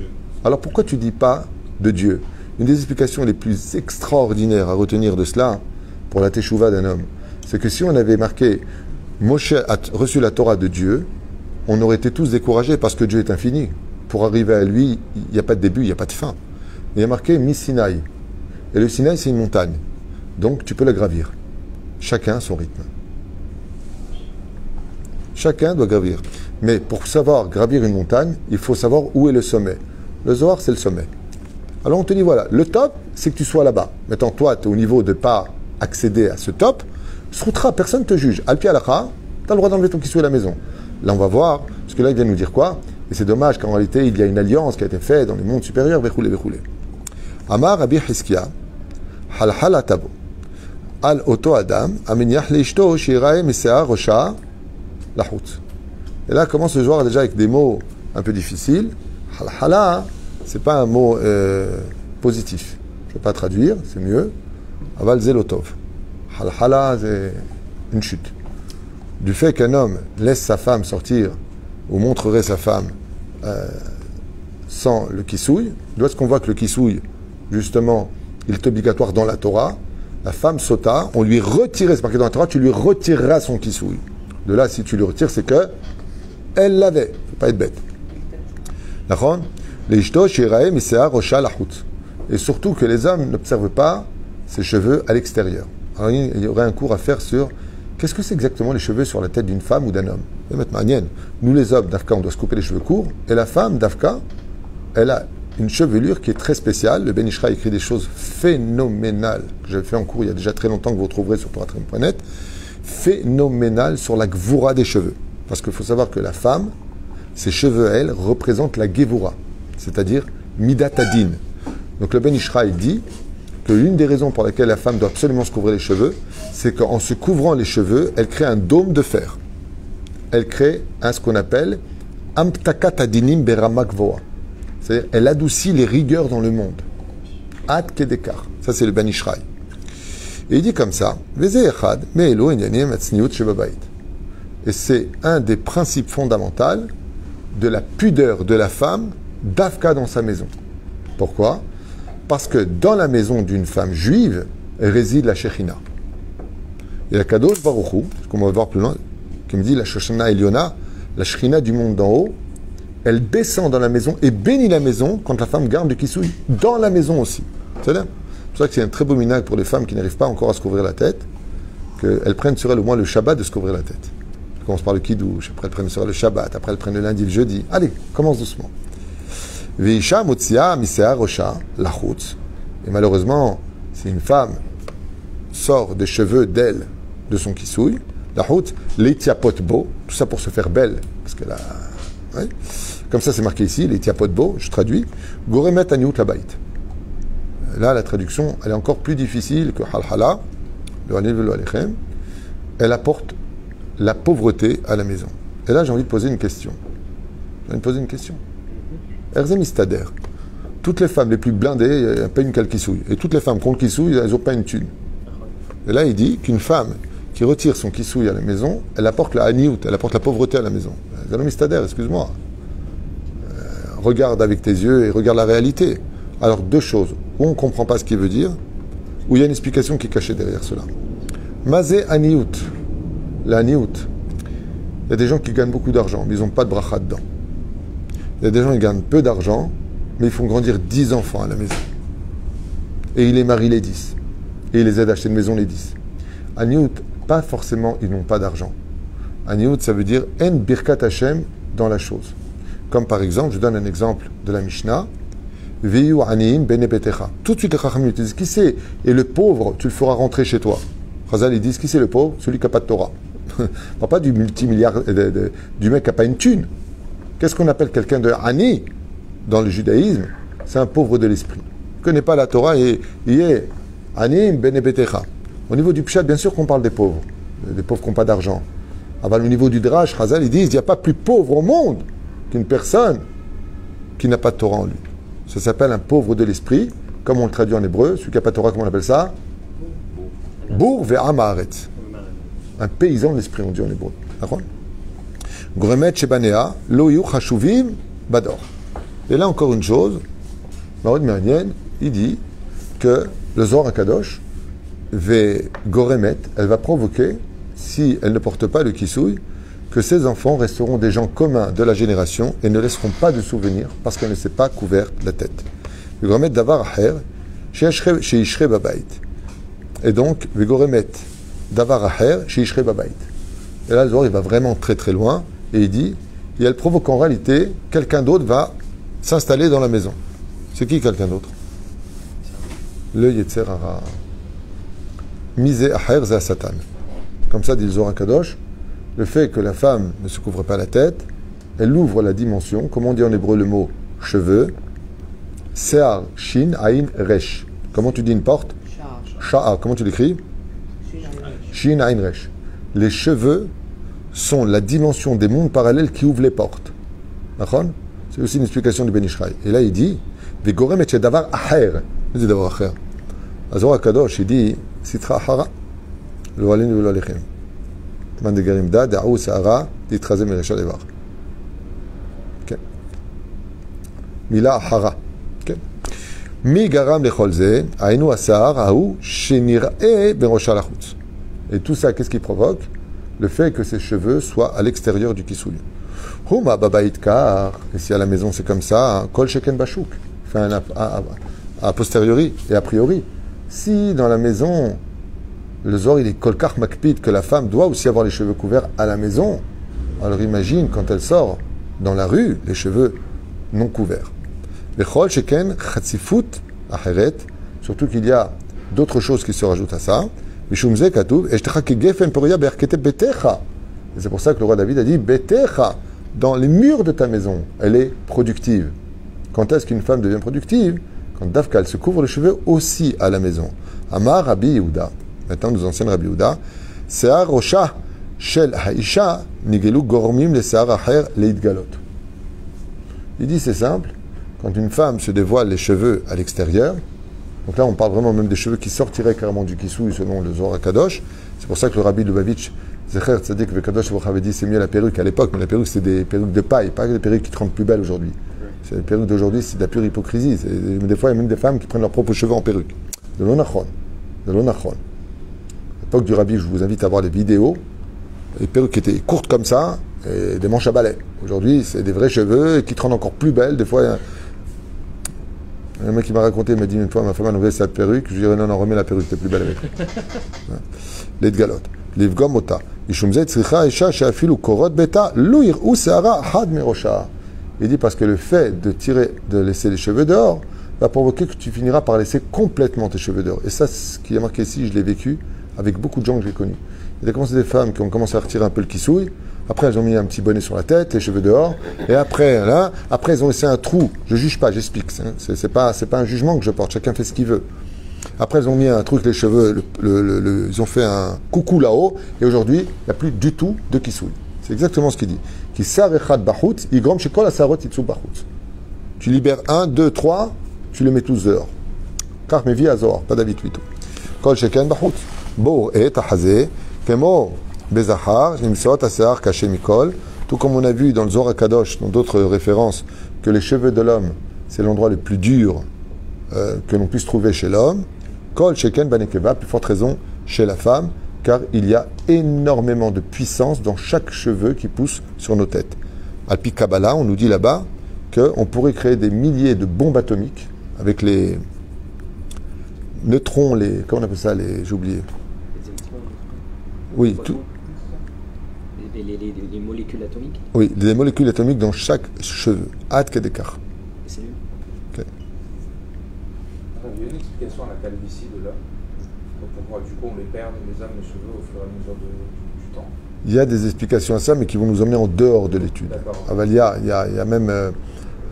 Speaker 1: Alors pourquoi tu ne dis pas de Dieu? Une des explications les plus extraordinaires à retenir de cela, pour la teshuva d'un homme, c'est que si on avait marqué Moshe a reçu la Torah de Dieu, on aurait été tous découragés parce que Dieu est infini. Pour arriver à lui, il n'y a pas de début, il n'y a pas de fin. Il y a marqué Mi-Sinaï. Et le Sinaï, c'est une montagne. Donc, tu peux la gravir. Chacun son rythme. Chacun doit gravir. Mais pour savoir gravir une montagne, il faut savoir où est le sommet. Le Zohar, c'est le sommet. Alors, on te dit, voilà, le top, c'est que tu sois là-bas. Maintenant, toi, tu es au niveau de ne pas accéder à ce top. Sroutra, personne ne te juge. Al-Pi Alacha, tu as le droit d'enlever ton kissou à la maison. Là, on va voir, parce que là, il vient nous dire quoi? Et c'est dommage qu'en réalité, il y a une alliance qui a été faite dans les mondes supérieurs. Vechoulé. Amar Rabbi Hiskia, hal halatabo, al oto adam, ameniach leishto, shirae mesea rosha, lahout. Et là, commence le joueur déjà avec des mots un peu difficiles. Hal hala, c'est pas un mot positif. Je ne vais pas traduire, c'est mieux. Aval zelotov. Hal hala, c'est une chute. Du fait qu'un homme laisse sa femme sortir ou montrerait sa femme sans le kissouille, lorsqu'on qu'on voit que le kissouille, justement, il est obligatoire dans la Torah, la femme sauta, on lui retirait, c'est marqué dans la Torah, tu lui retireras son kissouille. De là, si tu lui retires, c'est que elle l'avait. Il ne faut pas être bête. D'accord? Et surtout que les hommes n'observent pas ses cheveux à l'extérieur. Alors, il y aurait un cours à faire sur qu'est-ce que c'est exactement les cheveux sur la tête d'une femme ou d'un homme. Et maintenant, nous les hommes, d'Afka, on doit se couper les cheveux courts. Et la femme, d'Afka, elle a une chevelure qui est très spéciale. Le Ben Ishra écrit des choses phénoménales que j'avais fait en cours il y a déjà très longtemps, que vous retrouverez sur Torah.net. Phénoménales sur la gvoura des cheveux. Parce qu'il faut savoir que la femme, ses cheveux, elle, représentent la gevura, c'est-à-dire Midat Adin. Donc le Ben Ishra, il dit que l'une des raisons pour lesquelles la femme doit absolument se couvrir les cheveux, c'est qu'en se couvrant les cheveux, elle crée un dôme de fer. Elle crée ce qu'on appelle Amtakat Adinim Beramak Voa. C'est-à-dire, elle adoucit les rigueurs dans le monde. Ad Kedekar. Ça, c'est le Ben Ishraï. Et il dit comme ça, et c'est un des principes fondamentaux de la pudeur de la femme d'Afka dans sa maison. Pourquoi? Parce que dans la maison d'une femme juive réside la Shechina. Et la Kadosh Baruch Hu, ce qu'on va voir plus loin, qui me dit la Shoshana Eliona, la Shechina du monde d'en haut, elle descend dans la maison et bénit la maison quand la femme garde du kissouille dans la maison aussi. C'est-à-dire, c'est pour ça que c'est un très beau minag pour les femmes qui n'arrivent pas encore à se couvrir la tête, qu'elles prennent sur elles au moins le Shabbat de se couvrir la tête. Elles commencent par le Kiddush, après elles prennent sur elles le Shabbat, après elles prennent le lundi, le jeudi. Allez, commence doucement. Veisha Motsia Misea Rosha Lachutz. Et malheureusement, si une femme sort des cheveux d'elle, de son kissouille, Lachutz, Leitiapotbo, tout ça pour se faire belle, parce qu'elle a. Ouais. Comme ça, c'est marqué ici, Leitiapotbo, je traduis, Goremet Aniut Labait. Là, la traduction, elle est encore plus difficile que Halhala, le Hanil Velo Alechem. Elle apporte la pauvreté à la maison. Et là, j'ai envie de poser une question. Erzem Istader. Toutes les femmes les plus blindées, elles payent une calquissouille. Et toutes les femmes qui ont le kissouille, elles n'ont pas une thune. Et là, il dit qu'une femme qui retire son kissouille à la maison, elle apporte la haniout, elle apporte la pauvreté à la maison. Erzem Istader, excuse-moi. regarde avec tes yeux et regarde la réalité. Alors deux choses, ou on ne comprend pas ce qu'il veut dire, ou il y a une explication qui est cachée derrière cela. Mazé aniout, la niout. Il y a des gens qui gagnent beaucoup d'argent, mais ils n'ont pas de bracha dedans. Il y a des gens qui gagnent peu d'argent, mais ils font grandir 10 enfants à la maison. Et ils les marient les 10. Et ils les aident à acheter une maison les 10. Aniout, pas forcément, ils n'ont pas d'argent. Aniout, ça veut dire en birkat Hashem dans la chose. Comme par exemple, je donne un exemple de la Mishnah. Viyu aniim bene betecha. Tout de suite, les Chachamim disent qui c'est? Et le pauvre, tu le feras rentrer chez toi. Chazal, ils disent qui c'est le pauvre? Celui qui n'a pas de Torah. Pas du multimilliard, du mec qui n'a pas une thune. Qu'est-ce qu'on appelle quelqu'un de ani dans le judaïsme? C'est un pauvre de l'esprit. Il ne connaît pas la Torah et il est aniim bene betecha. Au niveau du pshat, bien sûr qu'on parle des pauvres qui n'ont pas d'argent. Au niveau du drash, Chazal, ils disent il n'y a pas plus pauvre au monde qu'une personne qui n'a pas de Torah en lui. Ça s'appelle un pauvre de l'esprit, comme on le traduit en hébreu. Celui qui n'a pas de Torah, comment on appelle ça? Bour ve'am haaretz. Un paysan de l'esprit, on dit en hébreu. D'accord? Goremet shebanea lo yu chashuvim bador. Et là encore une chose, Maud Mernienne, il dit que le Zohar HaKadosh, Goremet, elle va provoquer, si elle ne porte pas le kisouille, que ces enfants resteront des gens communs de la génération et ne laisseront pas de souvenirs parce qu'elle ne s'est pas couverte la tête. Goremet davar aher, sheishre babait. Et donc, Goremet davar aher, sheishre babait. Et là, le Zohar, il va vraiment très très loin et il dit, et elle provoque en réalité, quelqu'un d'autre va s'installer dans la maison. C'est qui quelqu'un d'autre? Le Yetzer Hara. Misé aher zeh Satan. Comme ça dit le Zohar HaKadosh, le fait que la femme ne se couvre pas la tête, elle ouvre la dimension, comme on dit en hébreu le mot cheveux, se'ar, shin, ain, resh. Comment tu dis une porte? Sha'a. Comment tu l'écris? Shin, ain, resh. Les cheveux sont la dimension des mondes parallèles qui ouvrent les portes. D'accord? C'est aussi une explication du Ben Ishraï. Et là il dit, Vigorem et davar aher. Il dit davar aher. Zohar HaKadosh, il dit, sitra ahara. לא עלינו ולא עליכם. תמן דגרים דה, דעו שערה, להתחזה מרשע דבר. כן. מילה אחרה. כן. מי גרם לכל זה? היינו השיער ההוא שנראה בראשה לחוץ. Et tout ça, qu'est-ce qui provoque? Le fait que ses cheveux soient à l'extérieur du kisouille. Huma babait kar. Et si à la maison c'est comme ça, kol sheken bashouk. Enfin, a posteriori et a priori. Si dans la maison, le Zohar, il est kolkar makpid, que la femme doit aussi avoir les cheveux couverts à la maison. Alors imagine quand elle sort dans la rue, les cheveux non couverts. Lechol sheken chatzifut acheret, surtout qu'il y a d'autres choses qui se rajoutent à ça. Mishum ze katuv eshtecha kegefen poria be'arkete betecha. Et c'est pour ça que le roi David a dit betecha, dans les murs de ta maison, elle est productive. Quand est-ce qu'une femme devient productive? Quand Dafka, elle se couvre les cheveux aussi à la maison. Amar Rabbi Yehuda. Maintenant, nous enseigne Rabbi Yehuda. Se'ar rosha shel ha'isha nigelu gormim le se'ar aher leitgalot. Il dit c'est simple. Quand une femme se dévoile les cheveux à l'extérieur, donc là on parle vraiment même des cheveux qui sortiraient carrément du kisouille selon le Zohar HaKadosh. C'est pour ça que le Rabbi Lubavitch, Zecher Tzadik Vekadosh avait dit c'est mieux la perruque à l'époque, mais la perruque c'est des perruques de paille, pas des perruques qui te rendent plus belle aujourd'hui. C'est les perruques d'aujourd'hui, c'est de la pure hypocrisie. Des fois, il y a même des femmes qui prennent leurs propres cheveux en perruque. De l'onachon. De l'onachon. À l'époque du Rabbi, je vous invite à voir les vidéos. Les perruques qui étaient courtes comme ça, et des manches à balai. Aujourd'hui, c'est des vrais cheveux qui te rendent encore plus belle. Des fois, il y a un mec qui m'a raconté, il m'a dit une fois, ma femme a enlevé sa perruque. Je lui ai dit non, remets la perruque, t'es plus belle avec. Les galotes. Les vgomota. Il dit parce que le fait de laisser les cheveux dehors va provoquer que tu finiras par laisser complètement tes cheveux dehors. Et ça, ce qui est marqué ici, je l'ai vécu avec beaucoup de gens que j'ai connus. Il y a des femmes qui ont commencé à retirer un peu le kissouille. Après, elles ont mis un petit bonnet sur la tête, les cheveux dehors. Et après, là, après, elles ont laissé un trou. Je juge pas, j'explique. C'est pas un jugement que je porte. Chacun fait ce qu'il veut. Après, elles ont mis un truc, les cheveux, ils ont fait un coucou là-haut. Et aujourd'hui, il n'y a plus du tout de kissouille. C'est exactement ce qu'il dit. Tu libères 1, 2, 3, tu les mets tous dehors. Car mes vies à Zohar, pas David Vito. Kol sheken bachut. Bour et tahazé, kemo bezahar, nimsot asear caché mikol. Tout comme on a vu dans le Zohar HaKadosh, dans d'autres références, que les cheveux de l'homme, c'est l'endroit le plus dur que l'on puisse trouver chez l'homme. Kol sheken banekeva, plus forte raison chez la femme, car il y a énormément de puissance dans chaque cheveu qui pousse sur nos têtes. Alpi Kabbalah, on nous dit là-bas qu'on pourrait créer des milliers de bombes atomiques avec les neutrons, les... Comment on appelle ça, j'ai oublié.
Speaker 3: Les électrons.
Speaker 1: Oui, tout.
Speaker 3: Les molécules atomiques.
Speaker 1: Oui, des molécules atomiques dans chaque cheveu. Ad Kedekar.
Speaker 3: Les cellules.
Speaker 1: Okay.
Speaker 2: Il y a une explication à la calvitie de l'homme. Donc pourquoi du coup on les perd, les hommes, les cheveux au fur et à mesure du temps.
Speaker 1: Il y a des explications à ça, mais qui vont nous emmener en dehors de l'étude. Il y a même...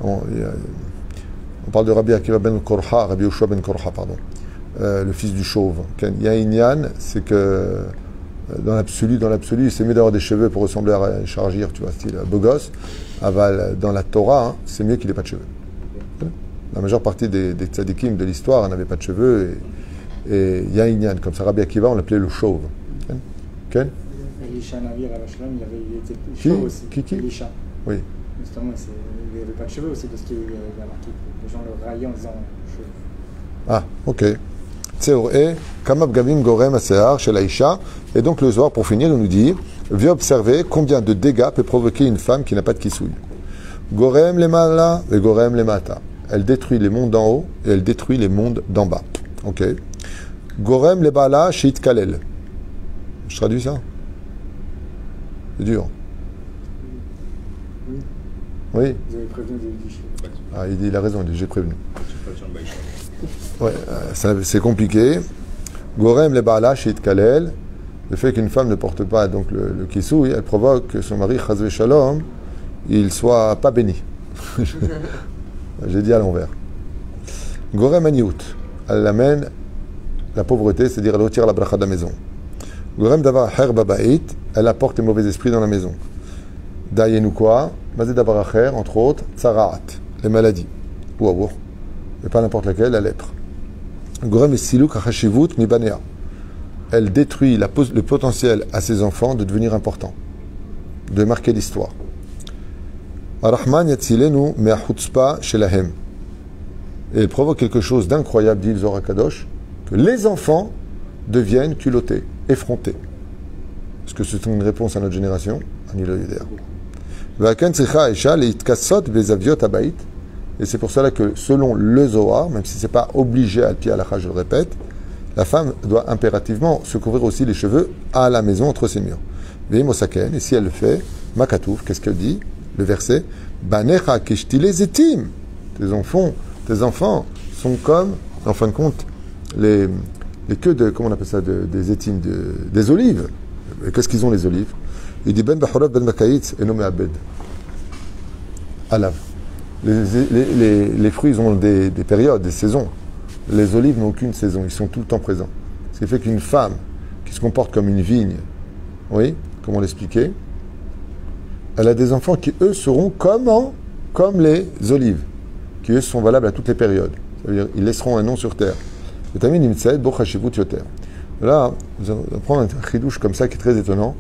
Speaker 1: on parle de Rabbi Akiva ben Korha, Rabbi Yoshua ben Korha, pardon, le fils du chauve. Il y a une yann, c'est que dans l'absolu, c'est mieux d'avoir des cheveux pour ressembler à un chargir, tu vois, style beau gosse. Aval, dans la Torah, c'est mieux qu'il n'ait pas de cheveux. La majeure partie des tzadikim de l'histoire n'avaient pas de cheveux. Et il y a une yann, comme ça, Rabbi Akiva, on l'appelait le chauve. Ken?
Speaker 4: Elisha Navir à Vachelam, il était chauve aussi.
Speaker 1: Qui
Speaker 4: Elisha.
Speaker 1: Oui.
Speaker 4: Justement, il n'avait pas de cheveux aussi, parce qu'il y a marqué que les gens le raillaient en disant cheveux.
Speaker 1: Ah, ok. Tseoré, Kamab Gavim Gorem Asear chez l'Aïcha. Et donc le Zohar, pour finir, il nous dit viens observer combien de dégâts peut provoquer une femme qui n'a pas de kissouille. Gorem les mala et Gorem les mata. Elle détruit les mondes d'en haut et elle détruit les mondes d'en bas. Ok. Gorem les bala shit kalel. Je traduis ça? C'est dur. Oui.
Speaker 4: Vous avez prévenu du cheveu.
Speaker 1: Ah, il a raison, il dit j'ai prévenu. Ouais, c'est compliqué. Gorem le baala shit kalel. Le fait qu'une femme ne porte pas donc le kisouille, elle provoque que son mari chazve shalom, il soit pas béni. J'ai dit à l'envers. Gorem aniout, elle amène la pauvreté, c'est-à-dire elle retire la bracha de la maison. Gorem davar her babait, elle apporte les mauvais esprits dans la maison. Dayenu quoi? Mazé davar acher, entre autres, tsaraat, les maladies. Ouah, et pas n'importe laquelle, la lèpre. Gorem et siluk achashivut mi banea. Elle détruit le potentiel à ses enfants de devenir importants, de marquer l'histoire. Arahman yatzilenu me'achutzpa shelahem. Et elle provoque quelque chose d'incroyable, dit le Zohar Kadosh, que les enfants deviennent culottés, effrontés. Est-ce que c'est une réponse à notre génération? Ani lo yodea. Va'aken tzricha Aisha leitkasot bezaviot habayit. Et c'est pour cela que, selon le Zohar, même si ce n'est pas obligé à pied à la je le répète, la femme doit impérativement se couvrir aussi les cheveux à la maison entre ses murs. Veimosaken, et si elle le fait, makatouf, qu'est-ce qu'elle dit? Le verset, Banecha keshtile zetim. Tes enfants sont comme, en fin de compte, les queues de, comment on appelle ça, des étimes, des olives. Et qu'est-ce qu'ils ont les olives? Il dit Ben Bachorov Ben Makaïtz et nommé Abed. Alav. Les fruits, ils ont des périodes, des saisons. Les olives n'ont aucune saison, ils sont tout le temps présents. Ce qui fait qu'une femme qui se comporte comme une vigne, oui, comme on l'expliquait, elle a des enfants qui, eux, seront comme les olives, qui, eux, sont valables à toutes les périodes. Ça veut dire ils laisseront un nom sur terre. Là, on va prendre un chidouche comme ça qui est très étonnant.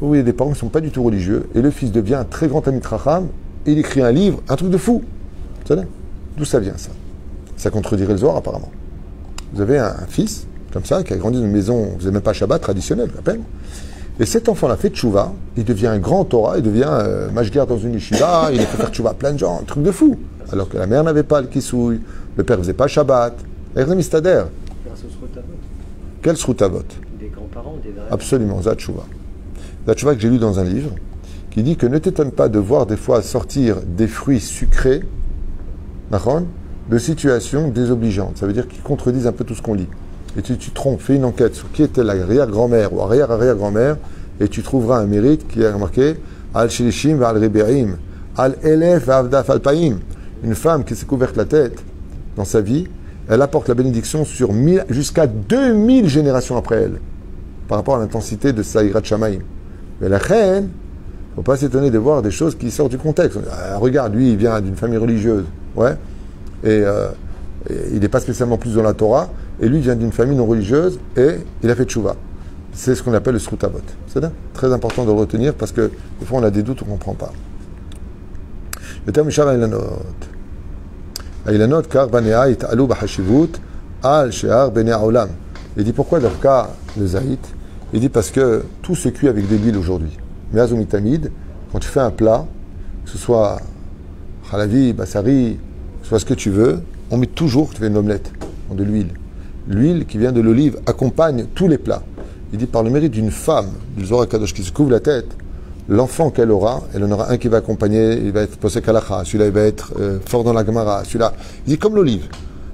Speaker 1: Où il y a des parents qui ne sont pas du tout religieux, et le fils devient un très grand ami Tracham, et il écrit un livre, un truc de fou. Vous savez d'où ça vient, ça? Ça contredirait le Zohar, apparemment. Vous avez un fils, comme ça, qui a grandi dans une maison, vous n'avez même pas Shabbat traditionnel, à peine. Et cet enfant-là fait tchouva, il devient un grand Torah, il devient mashguer dans une yeshiva, il peut faire tchouva à plein de gens, un truc de fou. Alors que la mère n'avait pas le kisouille, le père ne faisait pas Shabbat. Grâce au srutavot. Quel srutavot?
Speaker 3: Des grands-parents, des vrais.
Speaker 1: Absolument, Zat Tchouva. Zat Tchouva que j'ai lu dans un livre, qui dit que ne t'étonne pas de voir des fois sortir des fruits sucrés, de situations désobligeantes. Ça veut dire qu'ils contredisent un peu tout ce qu'on lit. Et tu te trompes, fais une enquête sur qui était l'arrière-grand-mère ou arrière-arrière-grand-mère, et tu trouveras un mérite qui est remarqué Al-Shilishim va al-Riberim, Al-Elef va Avdaf al-Paim. Une femme qui s'est couverte la tête dans sa vie, elle apporte la bénédiction sur jusqu'à 2000 générations après elle, par rapport à l'intensité de Saïrat Shamaïm. Mais la reine, il ne faut pas s'étonner de voir des choses qui sortent du contexte. Regarde, lui, il vient d'une famille religieuse. Ouais. Et il n'est pas spécialement plus dans la Torah, et lui vient d'une famille non religieuse, et il a fait tchouva. C'est ce qu'on appelle le srutavot. C'est très important de le retenir, parce que des fois on a des doutes, on ne comprend pas. יותר משאר האילנות. האילנות car banea יתעלו בחשיבות al she'ar bnei העולם. Il dit pourquoi d'Afka le zaït? Il dit parce que tout se cuit avec de l'huile aujourd'hui. Mais azomitamide, quand tu fais un plat, que ce soit halavi, bassari, que ce soit ce que tu veux, on met toujours, tu fais une omelette, en de l'huile. L'huile qui vient de l'olive accompagne tous les plats. Il dit par le mérite d'une femme, du Zohar Kadosh qui se couvre la tête, l'enfant qu'elle aura, elle en aura un qui va accompagner, il va être posek halacha, celui-là il va être fort dans la Gemara, celui-là. Il dit comme l'olive.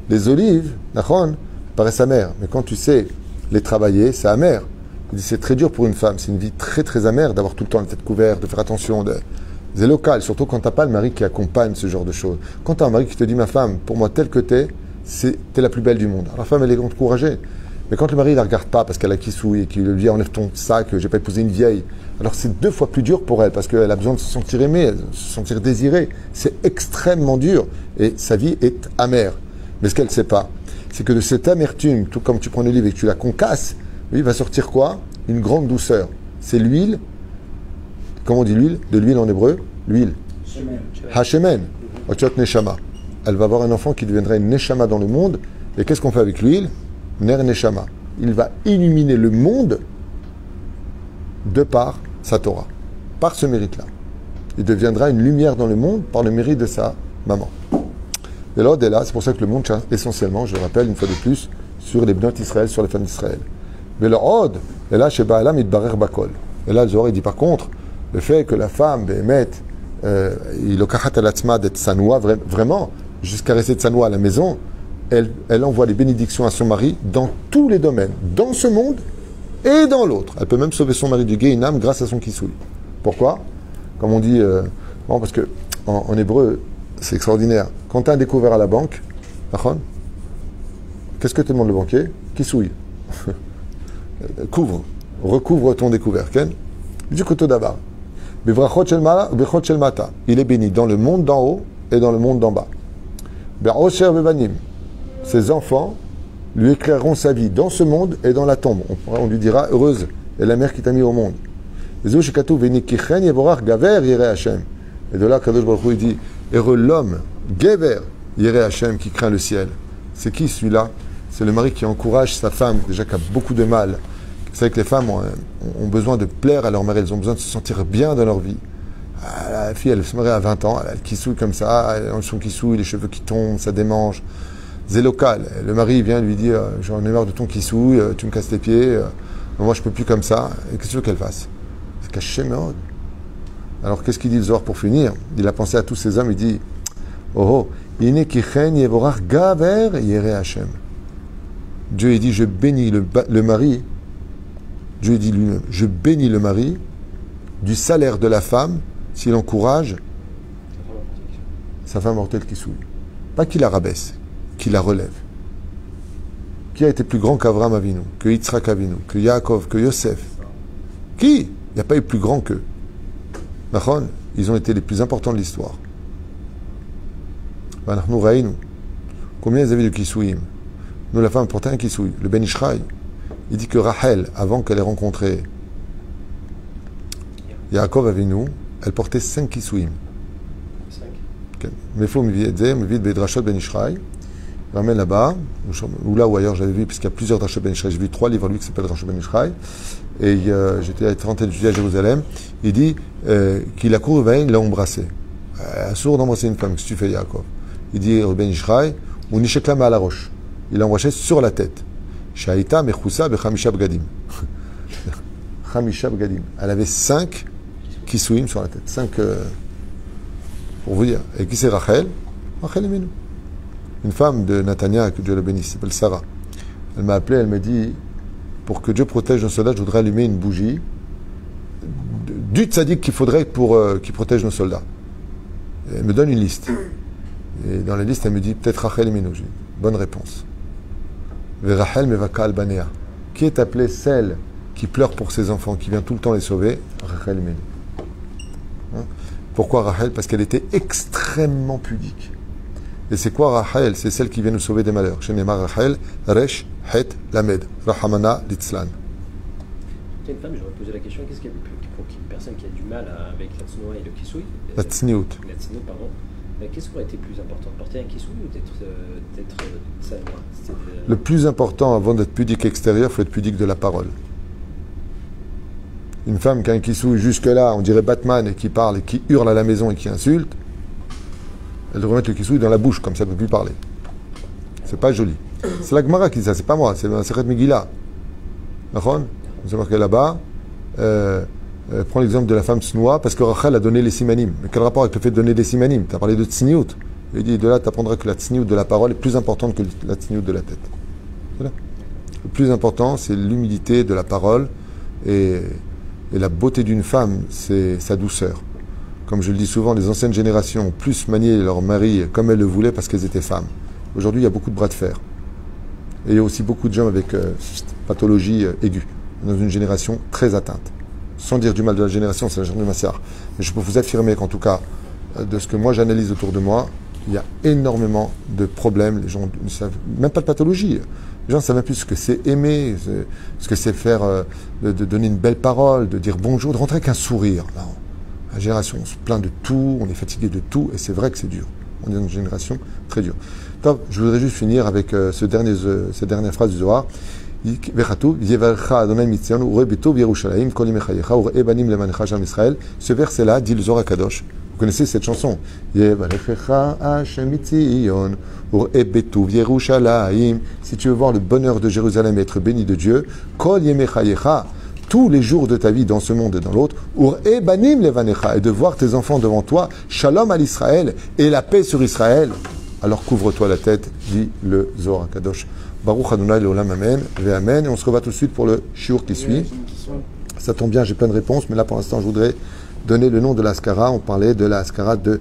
Speaker 1: Les olives, nachon, paraissent amères, mais quand tu sais les travailler, c'est amer. Il dit c'est très dur pour une femme, c'est une vie très très amère d'avoir tout le temps la tête couverte, de faire attention, c'est local, surtout quand tu n'as pas le mari qui accompagne ce genre de choses. Quand tu as un mari qui te dit ma femme, pour moi telle que t'es la plus belle du monde. Alors la femme elle est encouragée. Mais quand le mari ne la regarde pas parce qu'elle a kissouille et qu'il lui dit enlève ton sac, j'ai pas épousé une vieille, alors c'est 2 fois plus dur pour elle parce qu'elle a besoin de se sentir aimée, de se sentir désirée. C'est extrêmement dur et sa vie est amère. Mais ce qu'elle ne sait pas, c'est que de cette amertume, tout comme tu prends l'olive et que tu la concasses, il va sortir quoi? Une grande douceur. C'est l'huile. Comment on dit l'huile? De l'huile en hébreu? L'huile. Hashemen. Otiot neshama. Elle va avoir un enfant qui deviendra une neshama dans le monde. Et qu'est-ce qu'on fait avec l'huile? Ner neshama. Il va illuminer le monde de par sa Torah. Par ce mérite-là. Il deviendra une lumière dans le monde par le mérite de sa maman. Et là, c'est pour ça que le monde tient essentiellement, je le rappelle une fois de plus, sur les bnot Israël, sur les femmes d'Israël. Mais le Hod, et là, chez Baalam, il barer bakol. Et là, le Zohar, il dit par contre, le fait que la femme, Béhémet, il okahat alatzma d'être sanoua, vraiment, jusqu'à rester de sanoua à la maison, elle envoie les bénédictions à son mari dans tous les domaines, dans ce monde et dans l'autre. Elle peut même sauver son mari du Gehinam grâce à son kissoui. Pourquoi? Comme on dit, bon, parce que en hébreu, c'est extraordinaire. Quand tu as un découvert à la banque, qu'est-ce que te demande le banquier? Kissoui. Recouvre ton découvert. Du couteau d'Abar. Il est béni dans le monde d'en haut et dans le monde d'en bas. Ses enfants lui éclaireront sa vie dans ce monde et dans la tombe. On lui dira heureuse est la mère qui t'a mis au monde. Et de là, Kadosh Baruch Hu, il dit heureux l'homme, Gever, Yere Hashem, qui craint le ciel. C'est qui celui-là? C'est le mari qui encourage sa femme, déjà qui a beaucoup de mal. Vous savez que les femmes ont besoin de plaire à leur mari, elles ont besoin de se sentir bien dans leur vie. La fille, elle se marie à 20 ans, elle kissouille comme ça, elle a son kissouille, les cheveux qui tombent, ça démange. C'est local. Le mari vient lui dire j'en ai marre de ton kissouille, tu me casses les pieds, moi je peux plus comme ça. Et qu'est-ce que tu veux qu'elle fasse? C'est caché, mais alors qu'est-ce qu'il dit le Zohar pour finir? Il a pensé à tous ces hommes, il dit oh, Ine kichen yevorach gaver yere Hashem. Dieu il dit je bénis le mari. Dieu dit lui-même je bénis le mari du salaire de la femme s'il encourage sa femme mortelle qui souille. Pas qu'il la rabaisse, qu'il la relève. Qui a été plus grand qu'Avram Avinu, que Yitzhak Avinu, que Yaakov, que Yosef? Qui? Il n'y a pas eu plus grand qu'eux. Ils ont été les plus importants de l'histoire. Combien ils avaient de kisouim? Nous, la femme portait un kisouï, le Ben Ishraï. Il dit que Rachel, avant qu'elle ait rencontré Yaakov Avinu, elle portait 5 kisouim. 5. Mais il faut me vide des drachot Ben Ishraï. Je ramène là-bas, ou là ou ailleurs, j'avais vu, puisqu'il y a plusieurs drachot Ben Ishraï. J'ai vu 3 livres, lui, qui s'appellent drachot Ben Ishraï. Et j'étais à 30 ans d'étudier à Jérusalem. Il dit qu'il a couru vers elle, il l'a embrassé. Assourd d'embrasser une femme, qu'est-ce que tu fais, Yaakov? Il dit Ben Ishraï, ou Nisheklam à la roche. Il l'a embrassé sur la tête. Shaïta mechoussa bechamisha bgadim. Chamisha bgadim. Elle avait 5 kisouim sur la tête. 5, pour vous dire. Et qui c'est Rachel? Rachel et Minou. Une femme de Natania, que Dieu la bénisse, s'appelle Sarah. Elle m'a appelé, elle m'a dit pour que Dieu protège nos soldats, je voudrais allumer une bougie du tzaddik qu'il faudrait pour qu'il protège nos soldats. Et elle me donne une liste. Et dans la liste, elle me dit peut-être Rachel et Minou. Bonne réponse. Rachel mevaka albanea. Qui est appelée celle qui pleure pour ses enfants, qui vient tout le temps les sauver? Rachel et Minou. Hein? Pourquoi Rachel? Parce qu'elle était extrêmement pudique. Et c'est quoi Rachel? C'est celle qui vient nous sauver des malheurs. Chez Neymar Rachel, Resh, Het, Lamed, Rahamana, Litzlan.
Speaker 3: Tu es une femme, j'aurais posé la question, qu'est-ce qu'il y a de plus pour une personne qui a du mal avec la tsnoa et le kisui?
Speaker 1: La tsniout.
Speaker 3: La tsniout, pardon. Qu'est-ce qui aurait été plus important, de porter un kisui ou d'être sanois?
Speaker 1: Le plus important avant d'être pudique extérieur, il faut être pudique de la parole. Une femme qui a un kisui jusque-là, on dirait Batman, et qui parle, et qui hurle à la maison et qui insulte, elle devrait mettre le kisui dans la bouche, comme ça elle ne peut plus parler. C'est pas joli. C'est la Gemara qui dit ça, c'est pas moi, c'est Masechet Megillah. D'accord? C'est marqué là-bas. Prends l'exemple de la femme tsnoua, parce que Rachel a donné les simanim. Mais quel rapport avec le fait de donner des simanim? Tu as parlé de tsniout. Il dit, de là, tu apprendras que la tsniout de la parole est plus importante que la tsniout de la tête. Voilà. Le plus important, c'est l'humilité de la parole. Et la beauté d'une femme, c'est sa douceur. Comme je le dis souvent, les anciennes générations ont plus manié leur mari comme elles le voulaient parce qu'elles étaient femmes. Aujourd'hui, il y a beaucoup de bras de fer. Et il y a aussi beaucoup de gens avec pathologie aiguë. Dans une génération très atteinte. Sans dire du mal de la génération, c'est la génération de Massar. Mais je peux vous affirmer qu'en tout cas, de ce que moi j'analyse autour de moi, il y a énormément de problèmes. Les gens ne savent même pas de pathologie. Les gens ne savent même plus ce que c'est aimer, ce que c'est faire, de donner une belle parole, de dire bonjour, de rentrer avec un sourire. Non. La génération, on se plaint de tout, on est fatigué de tout, et c'est vrai que c'est dur. On est dans une génération très dure. Top, je voudrais juste finir avec cette dernière phrase du Zohar. Ce verset-là dit le Zohar Kadosh. Vous connaissez cette chanson? Si tu veux voir le bonheur de Jérusalem et être béni de Dieu, tous les jours de ta vie dans ce monde et dans l'autre, et de voir tes enfants devant toi, Shalom à l'Israël et la paix sur Israël, alors couvre-toi la tête, dit le Zohar Kadosh. Baruch Adonai Leolam Amen, Amen. Et on se revoit tout de suite pour le shiur qui suit. Ça tombe bien, j'ai plein de réponses, mais là pour l'instant je voudrais donner le nom de l'Askara. On parlait de l'Askara de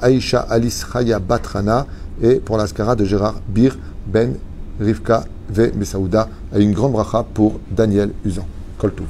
Speaker 1: Aïcha Alice Chaya Batrana et pour l'Askara de Gérard Bir Ben Rivka Ve Mesaouda. Et une grande bracha pour Daniel Usan. Kol Tov.